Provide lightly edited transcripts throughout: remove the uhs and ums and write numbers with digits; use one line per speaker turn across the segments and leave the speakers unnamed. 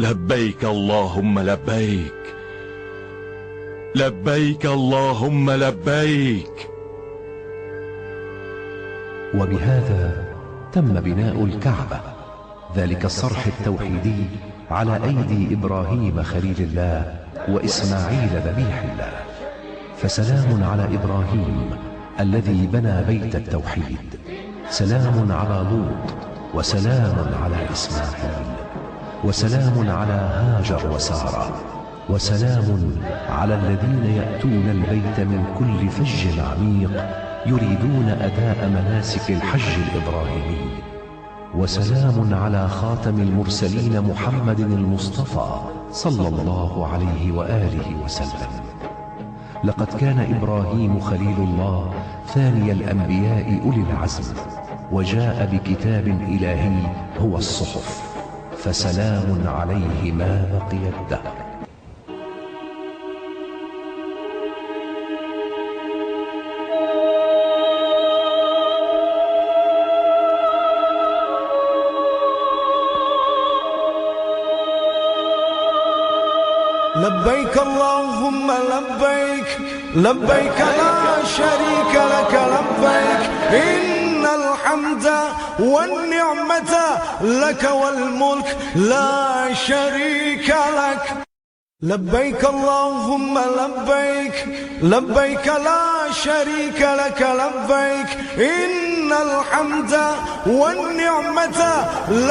لبيك اللهم لبيك لبيك اللهم لبيك.
وبهذا تم بناء الكعبة، ذلك الصرح التوحيدي على أيدي إبراهيم خليل الله وإسماعيل ذبيح الله. فسلام على إبراهيم الذي بنى بيت التوحيد، سلام على لوط، وسلام على إسماعيل، وسلام على هاجر وسارة، وسلام على الذين يأتون البيت من كل فج عميق يريدون أداء مناسك الحج الإبراهيمي، وسلام على خاتم المرسلين محمد المصطفى صلى الله عليه وآله وسلم. لقد كان إبراهيم خليل الله ثاني الأنبياء أولي العزم، وجاء بكتاب إلهي هو الصحف، فسلام عليه ما بقي الدهر.
لبيك اللهم لبيك لبيك لا شريك لك لبيك إن الحمد والنعمة لك والملك لا شريك لك. لبيك اللهم لبيك لبيك لا شريك لك لبيك إن الحمد والنعمة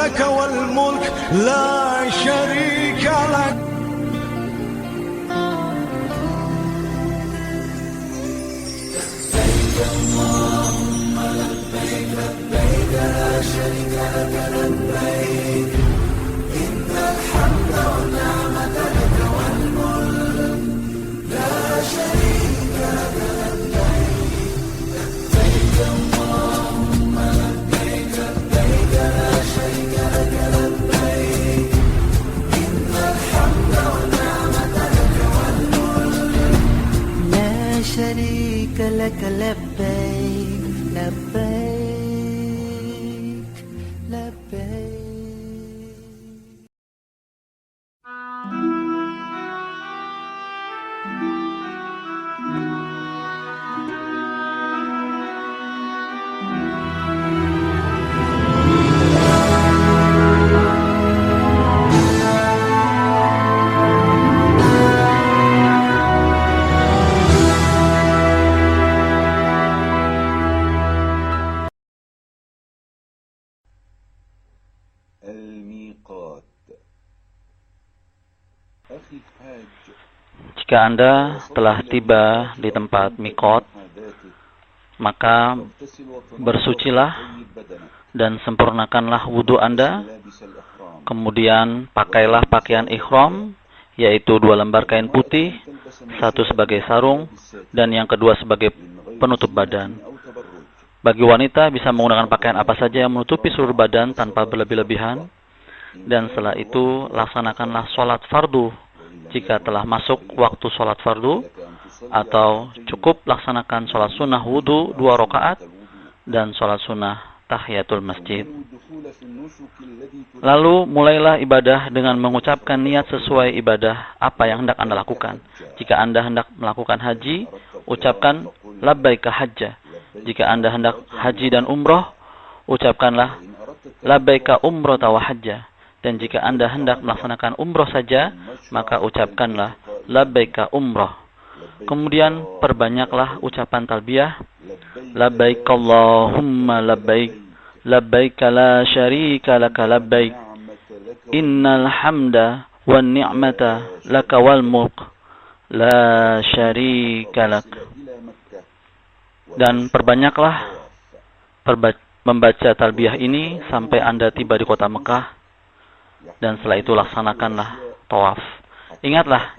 لك والملك لا شريك لك. اللهم لبيك لبيك لا شريك لك لبيك إن الحمد والنعمة لك والملك لا شريك لك لبيك. لبيك اللهم لبيك لبيك لا شريك لك لبيك إن الحمد والنعمة لك والملك لا شريك لك لبيك لبيك لبيك.
Jika Anda telah tiba di tempat mikot, maka bersucilah dan sempurnakanlah wudhu Anda. Kemudian pakailah pakaian ihram, yaitu 2 lembar kain putih, 1 sebagai sarung, dan yang kedua sebagai penutup badan. Bagi wanita bisa menggunakan pakaian apa saja yang menutupi seluruh badan tanpa berlebih-lebihan. Dan setelah itu laksanakanlah sholat fardu jika telah masuk waktu sholat fardu, atau cukup laksanakan sholat sunnah wudhu 2 rakaat dan sholat sunnah tahiyatul masjid. Lalu mulailah ibadah dengan mengucapkan niat sesuai ibadah apa yang hendak Anda lakukan. Jika Anda hendak melakukan haji, ucapkan labbaika hajja. Jika Anda hendak haji dan umroh, ucapkanlah labbaika umrata wa hajja. Dan jika Anda hendak melaksanakan umroh saja, maka ucapkanlah labbaika umroh. Kemudian perbanyaklah ucapan talbiyah. Labbaik Allahumma labbaik, labbaik la syarika laka labbaik, innal hamda wan ni'mata laka wal mulk la syarika lak. Dan perbanyaklah membaca talbiyah ini sampai Anda tiba di kota Mekah. Dan setelah itu laksanakanlah tawaf. Ingatlah,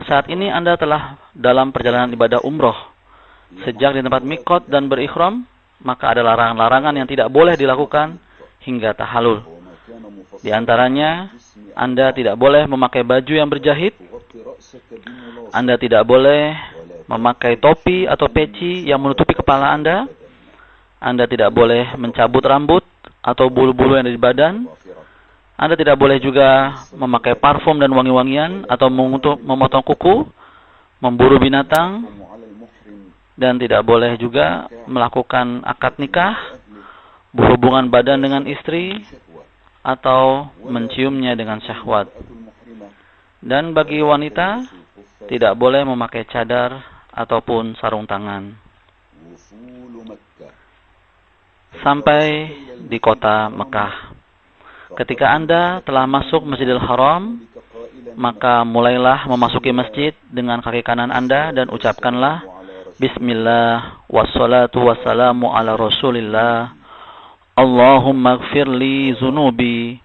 saat ini Anda telah dalam perjalanan ibadah umroh. Sejak di tempat mikot dan berikhram, maka ada larangan-larangan yang tidak boleh dilakukan hingga tahalul. Di antaranya, Anda tidak boleh memakai baju yang berjahit. Anda tidak boleh memakai topi atau peci yang menutupi kepala Anda. Anda tidak boleh mencabut rambut atau bulu-bulu yang ada di badan. Anda tidak boleh juga memakai parfum dan wangi-wangian atau untuk memotong kuku, memburu binatang, dan tidak boleh juga melakukan akad nikah, berhubungan badan dengan istri, atau menciumnya dengan syahwat. Dan bagi wanita, tidak boleh memakai cadar ataupun sarung tangan. Sampai di kota Mekah. Ketika Anda telah masuk Masjidil Haram, maka mulailah memasuki masjid dengan kaki kanan Anda dan ucapkanlah Bismillah wassalatu wassalamu ala Rasulillah. Allahumma gfirli zunubi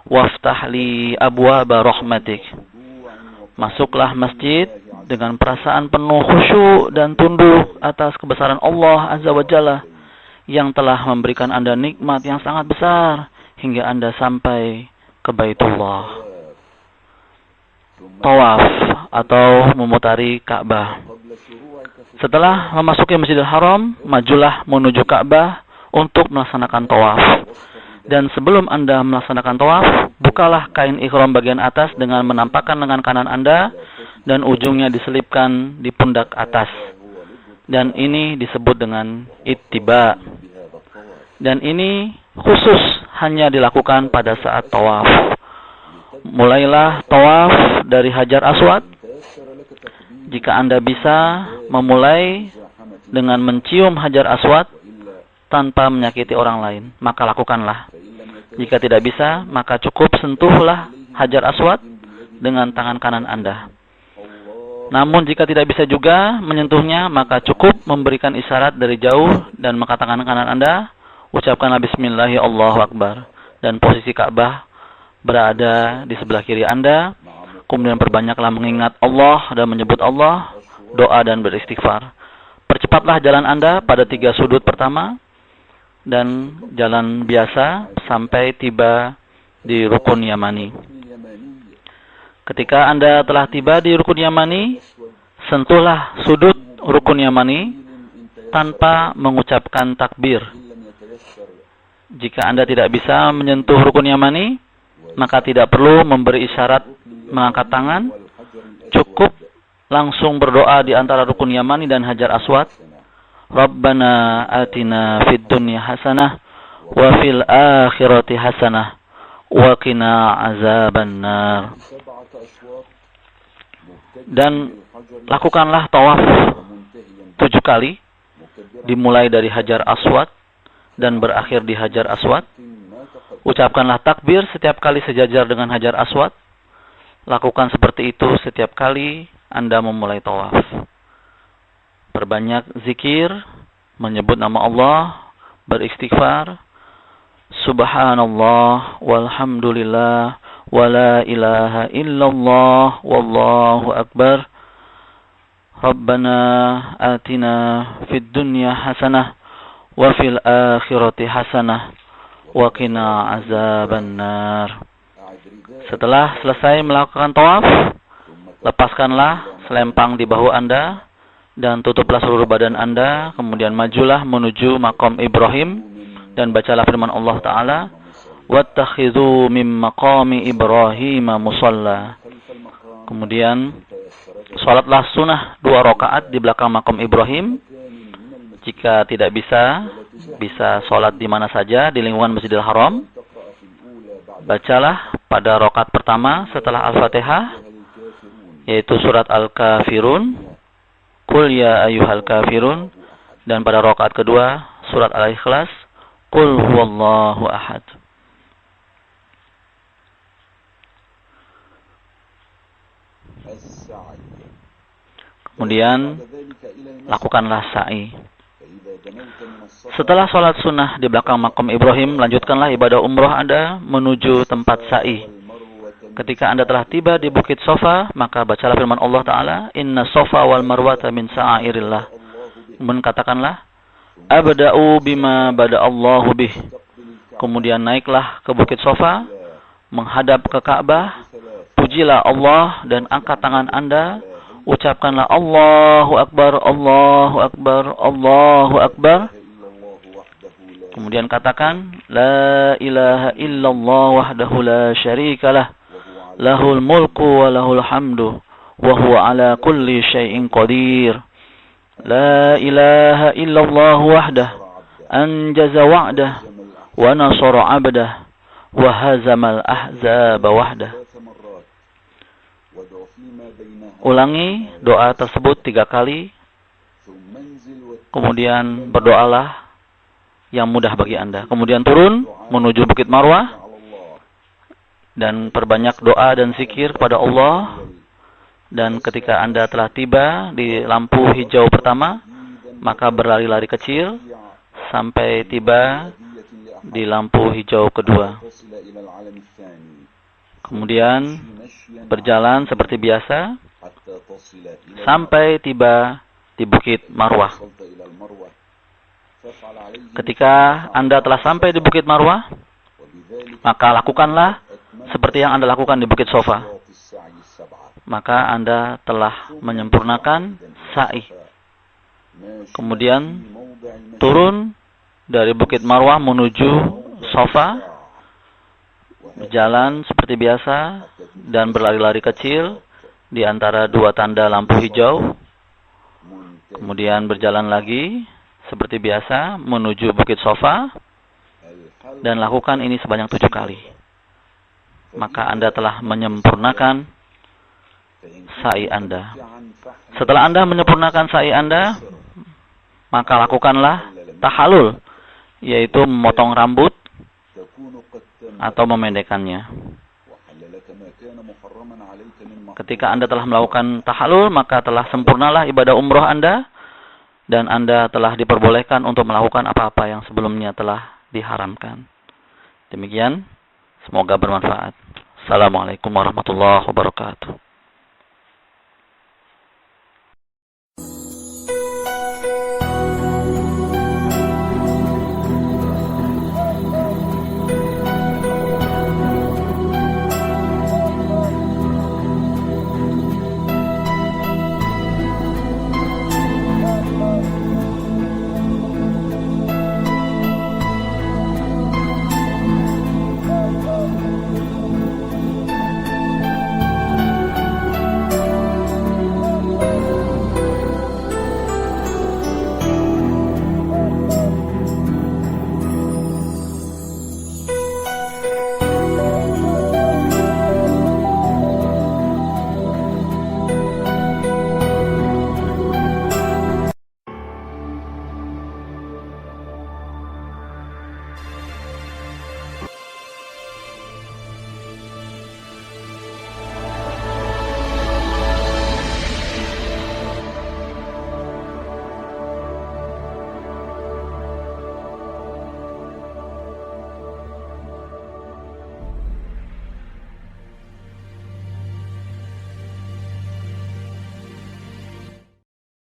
waftahli abwaba rahmatik. Masuklah masjid dengan perasaan penuh khusyuk dan tunduk atas kebesaran Allah Azza wa Jalla yang telah memberikan Anda nikmat yang sangat besar hingga Anda sampai ke Baitullah. Tawaf atau memutari Ka'bah. Setelah memasuki Masjidil Haram, majulah menuju Ka'bah untuk melaksanakan tawaf. Dan sebelum Anda melaksanakan tawaf, bukalah kain ihram bagian atas dengan menampakkan lengan kanan Anda dan ujungnya diselipkan di pundak atas. Dan ini disebut dengan ittiba. Dan ini khusus hanya dilakukan pada saat tawaf. Mulailah tawaf dari Hajar Aswad. Jika Anda bisa memulai dengan mencium Hajar Aswad tanpa menyakiti orang lain, maka lakukanlah. Jika tidak bisa, maka cukup sentuhlah Hajar Aswad dengan tangan kanan Anda. Namun jika tidak bisa juga menyentuhnya, maka cukup memberikan isyarat dari jauh dan mengatakan kanan Anda, ucapkanlah Bismillah Allahu Akbar. Dan posisi Ka'bah berada di sebelah kiri Anda. Kemudian perbanyaklah mengingat Allah dan menyebut Allah, doa dan beristighfar. Percepatlah jalan Anda pada 3 sudut pertama dan jalan biasa sampai tiba di Rukun Yamani. Ketika Anda telah tiba di Rukun Yamani, sentuhlah sudut Rukun Yamani tanpa mengucapkan takbir. Jika Anda tidak bisa menyentuh Rukun Yamani, maka tidak perlu memberi isyarat mengangkat tangan. Cukup langsung berdoa di antara Rukun Yamani dan Hajar Aswad. Rabbana atina fid dunya hasanah wa fil akhirati hasanah wa qina azabannar. Dan lakukanlah tawaf 7 kali, dimulai dari Hajar Aswad dan berakhir di Hajar Aswad. Ucapkanlah takbir setiap kali sejajar dengan Hajar Aswad. Lakukan seperti itu setiap kali Anda memulai tawaf. Perbanyak zikir, menyebut nama Allah, beristighfar. Subhanallah walhamdulillah wala ilaha illallah wallahu akbar. Rabbana atina fid dunya hasanah wa fil akhirati hasanah wa qina azabannar. Setelah selesai melakukan tawaf, lepaskanlah selempang di bahu Anda dan tutuplah seluruh badan Anda. Kemudian majulah menuju Maqam Ibrahim dan bacalah firman Allah Ta'ala, wattakhidhu mim maqami Ibrahim musalla. Kemudian salatlah sunnah 2 rakaat di belakang Maqam Ibrahim. Jika tidak bisa salat di mana saja di lingkungan Masjidil Haram. Bacalah pada rakaat pertama setelah Al-Fatihah, yaitu surat Al-Kafirun, Qul ya ayyuhal kafirun, dan pada rakaat kedua surat Al-Ikhlas, Qul huwallahu ahad. Kemudian lakukanlah sa'i. Setelah sholat sunnah di belakang Maqam Ibrahim, lanjutkanlah ibadah umroh Anda menuju tempat sa'i. Ketika Anda telah tiba di Bukit Sofa, maka bacalah firman Allah Ta'ala, Inna Sofa wal Marwata min sa'airillah. Kemudian katakanlah, Abda'u bima bada'allahu bih. Kemudian naiklah ke Bukit Sofa, menghadap ke Ka'bah, pujilah Allah dan angkat tangan Anda. Ucapkanlah Allahu Akbar, Allahu Akbar, Allahu Akbar. Kemudian katakan, La ilaha illallah wahdahu la syarikalah, lahul mulku wa lahul hamdu, wa huwa ala kulli syai'in qadir. La ilaha illallah wahdah, anjaza wa'dah, wa nasara 'abdah, wa hazamal ahzaba wahdah. Ulangi doa tersebut 3 kali. Kemudian berdoalah yang mudah bagi Anda. Kemudian turun menuju Bukit Marwah. Dan perbanyak doa dan zikir kepada Allah. Dan ketika Anda telah tiba di lampu hijau pertama, maka berlari-lari kecil sampai tiba di lampu hijau kedua. Kemudian berjalan seperti biasa sampai tiba di Bukit Marwah. Ketika Anda telah sampai di Bukit Marwah, maka lakukanlah seperti yang Anda lakukan di Bukit Sofa. Maka Anda telah menyempurnakan sa'i. Kemudian turun dari Bukit Marwah menuju Sofa, berjalan seperti biasa dan berlari-lari kecil di antara 2 tanda lampu hijau. Kemudian berjalan lagi seperti biasa menuju Bukit Sofa dan lakukan ini sebanyak 7 kali. Maka Anda telah menyempurnakan sa'i Anda. Setelah Anda menyempurnakan sa'i Anda, maka lakukanlah tahallul, yaitu memotong rambut atau memendekkannya. Ketika Anda telah melakukan tahallul, maka telah sempurnalah ibadah umroh Anda, dan Anda telah diperbolehkan untuk melakukan apa-apa yang sebelumnya telah diharamkan. Demikian, semoga bermanfaat. Assalamualaikum warahmatullahi wabarakatuh.